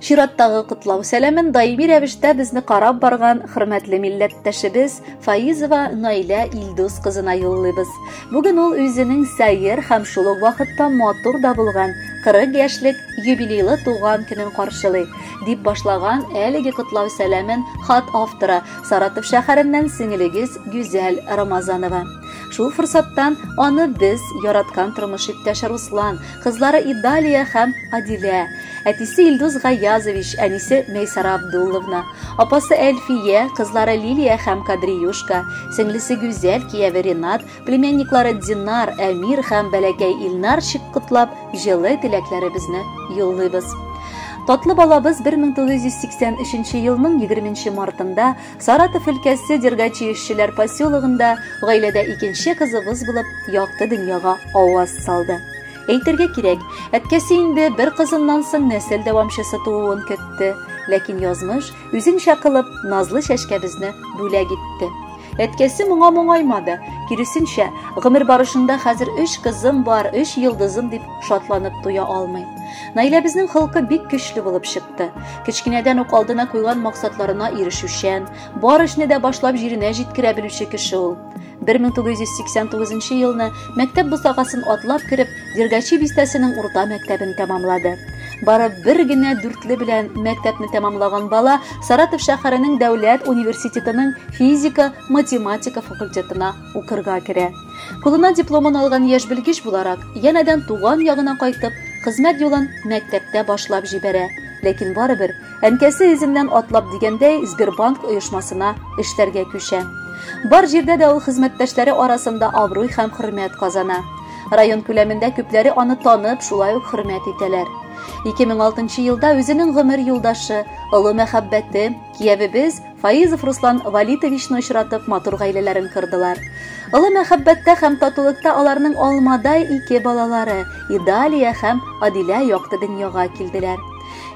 Чираттагы котлау сәламен даими рәвештә безне карап барган хөрмәтле милләттәшебез Фаизова Наилә Илдус кызына юллыйбыз. Бүген ул үзенең сәер һәм шул ук вакытта матур да булган 40 яшьлек юбилейлы туган көнен каршылый, дип башлаган әлеге котлау сәламен хат авторы Саратов шәһәреннән сеңелегез Гүзәл Рамазанова. Шул форсаттан аны без яраткан тормыш иптәше Руслан, кызлары Идалия һәм Адилә, әтисе Илдус Гаязович, әнисе Мейсара Абдулловна, апасы Әлфия, кызлары Лилия һәм Кадриюшка, сеңлесе Гүзәл, кияве Ринат, племянниклары Динар, Әмир һәм бәләкәй Илнар котлап, җылы теләкләребезне юллыйбыз. Татлы балабыз 1983 елның 20 мартында Саратов өлкәсе Дергачи эшчеләр поселогында гаиләдә икенче кызыбыз булып якты дөньяга аваз салды. Әйтергә кирәк, әткәсе инде бер кызыннан соң нәсел дәвамчысы тууын көтте, ләкин язмыш үзенчә кылып назлы чәчкәбезне бүләк итте. Әткәсе моңа моңаймады, киресенчә, гомер барышында хәзер 3 кызым бар, 3 йылдызым дип шатланып туя алмый. Наилә безнең халкы бик көчле булып чыкты. Кечкенәдән ук алдына куйган максатларына ирешүчән, бар эшне дә башлап җиренә җиткерә белүче кеше ул. 1989 елны мәктәп бусагасын атлап кереп, Дергачи бистәсенең урта мәктәбен тәмамлады. Бары бер генә 4-ле белән мәктәпне тәмамлаган бала Саратов шәһәренең дәүләт университетының физика, математика факультетына укырга керә. Кулына дипломын алган яшь белгеч буларак, янәдән туган ягына кайтып, хезмәт юлын мәктәптә башлап җибәрә. Ләкин барыбер әнкәсе изеннән атлап дигәндәй Сбербанк оешмасына эшләргә күчә. Бар җирдә дә ул хезмәттәшләре арасында абруй һәм хөрмәт казана. Район күләмендә күпләре аны танып, шулай ук хөрмәт итәләр. 2006 елда үзенең гомер юлдашы, олы мәхәббәте, киявебез Фаизов Руслан Валитовичны очратып, матур гаиләләрен кырдылар. Олы мәхәббәттә һәм татулыкта аларның алмадай 2 балалары, Идалия һәм Адилә якты дөньяга килделәр.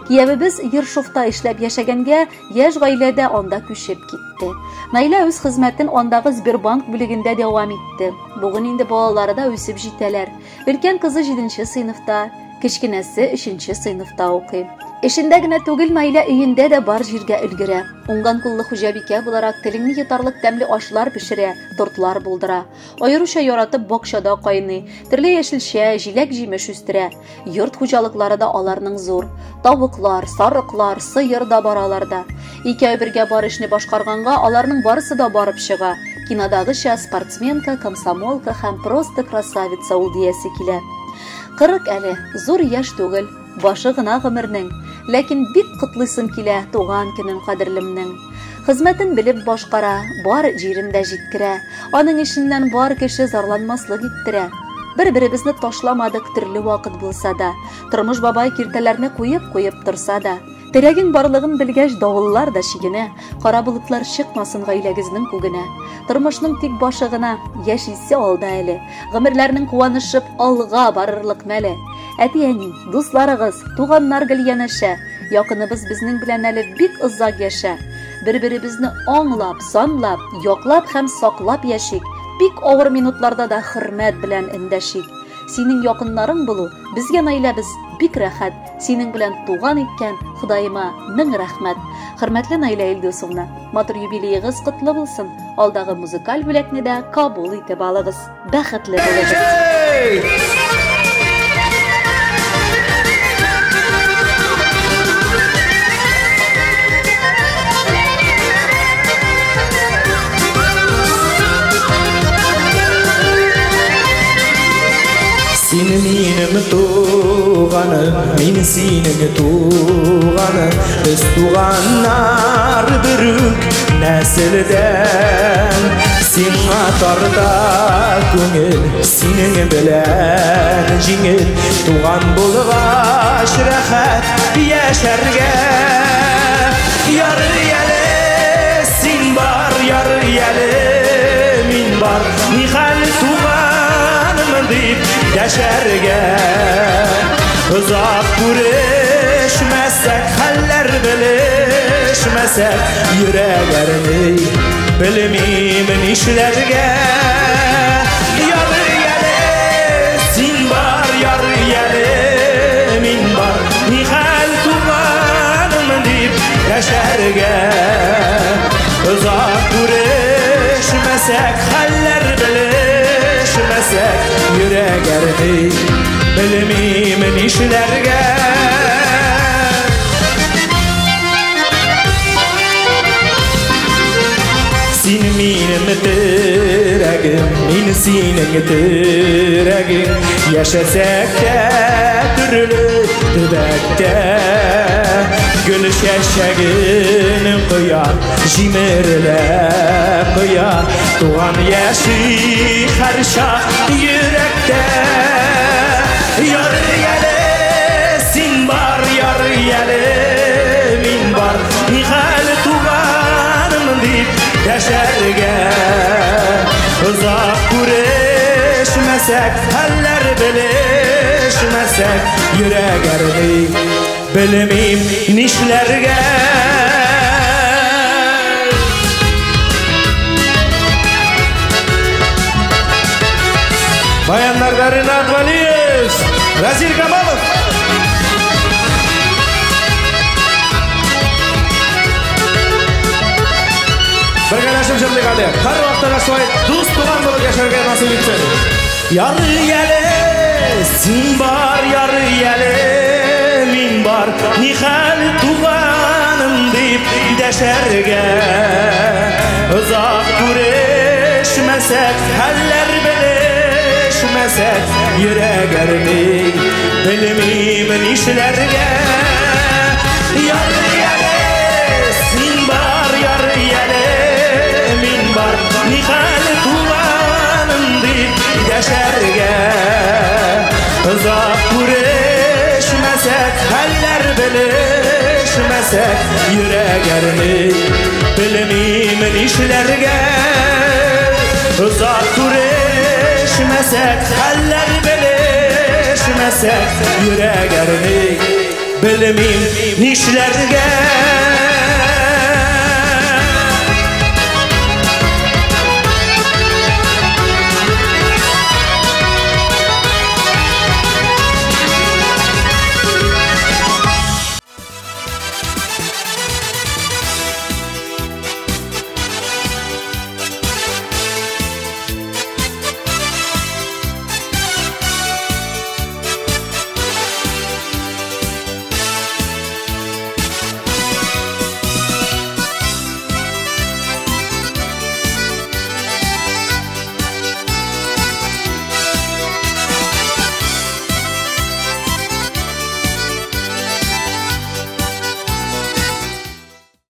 Киявебез Ершовта эшләп яшәгәнгә, яшь гаиләдә анда күчеп китте. Наилә үз хезмәтен андагы Сбербанк бүлегендә дәвам итте. Бүген инде балалары да үсеп җитәләр. Өлкән кызы 7нче сыйныфта, кечкенәсе 3нче сыйныфта укый. Эшендә генә түгел, Наилә өендә дә бар җиргә өлгерә. Уңган куллы хуҗабикә буларак телеңне йотарлык тәмле ашлар пешерә, тортлар булдыра. Аеруча яратып бакчада кайный, төрле яшелчә, җиләк-җимеш үстерә. Йорт хуҗалыклары да аларның зур. Тавыклар, сарыклар, сыер да бараларда. Икәү бергә бар эшне башкарганга, аларның барысы да барып чыга. Кинодагыча спортсменка, комсомолка һәм просто красавица ул диясе килә. 40 әле, зур яшь түгел, башы гына гомернең, ләкин бик котлыйсым килә туган көнен кадерлемнең. Хезмәтен белеп башкара, бар җирендә җиткерә, аның эшеннән бар кеше зарланмаслык иттерә. Бер-беребезне ташламадык төрле вакыт булса да, тормыш бабай киртәләрне куеп торса да, терәгең барлыгын белгәч давыллар да шигенә, кара болытлар чыкмасын гаиләгезнең күгенә. Тормышның тик башы гына, яшисе алда әле, гомерләрнең куанышып алга барырлык мәле. Әти-әни, дусларыгыз, туганнар гел янәшә, якыныбыз безнең белән әле бик озак яшә. Бер-беребезне аңлап, санлап, яклап һәм саклап яшик. Бик авыр минутларда да хөрмәт белән эндәшик. Синең якыннарың булу безгә Наиләбез бик рәхәт. Синең белән туган иткән Ходаема мең рәхмәт. Хөрмәтле Наилә Илдусовна, матур юбилеегыз котлы булсын. Алдагы музыкаль бүләкне дә кабул итеп алыгыз. Бәхетле булыгыз. Сине минем туганым, мин синең туганым, без туганнар бер үк нәселдән. Сиңа тарта күңел, синең белән җиңел, туган булгач рәхәт яшәргә. Ярый әле син бар, ярый әле мин бар, нихәл туганым дип яшәргә. Узак күрешмәсәк, хәлләр белешмәсәк, йөрәгәрне белмим нишләргә. Ярый әле син бар, ярый әле мин бар, нихәл туган nişlerge Uzak görüşmesek haller bilişmesek yürek erdi bilmeyim nişlerge Sin minim tıragım, min sinin tıragım Yaşasak da türlü tübekte Gül şeşegin koyar, jimirle koyar Doğan yaşı karşa yürekte Yar yele, sin bar yar yele Min bar, nihal tuğanım deyip Yaşarge uzak görüşmesek haller bilişmesek yürek erdi bilmeyim nişlerge Bayanlar Rinat Valiyev Razil Kamalov Birgalashib shimlig'adi. Har vaqtda so'y do'st tugan bo'lib yashashga nasib etsin. Yar yele, sin bar yar yele, min bar nihal tuganim deb dasharga. Uzoq ko'rishmasak, haller bilishmasak, yurag ermay bilmayman ishlarga. Yar yele, sin bar yar yele Nihal tuğanım deyip yaşarga Uzak görüşmesek haller bilişmesek yürek ermay bilmeyim işlerge Uzak görüşmesek haller bilişmesek yürek ermay bilmeyim işlerge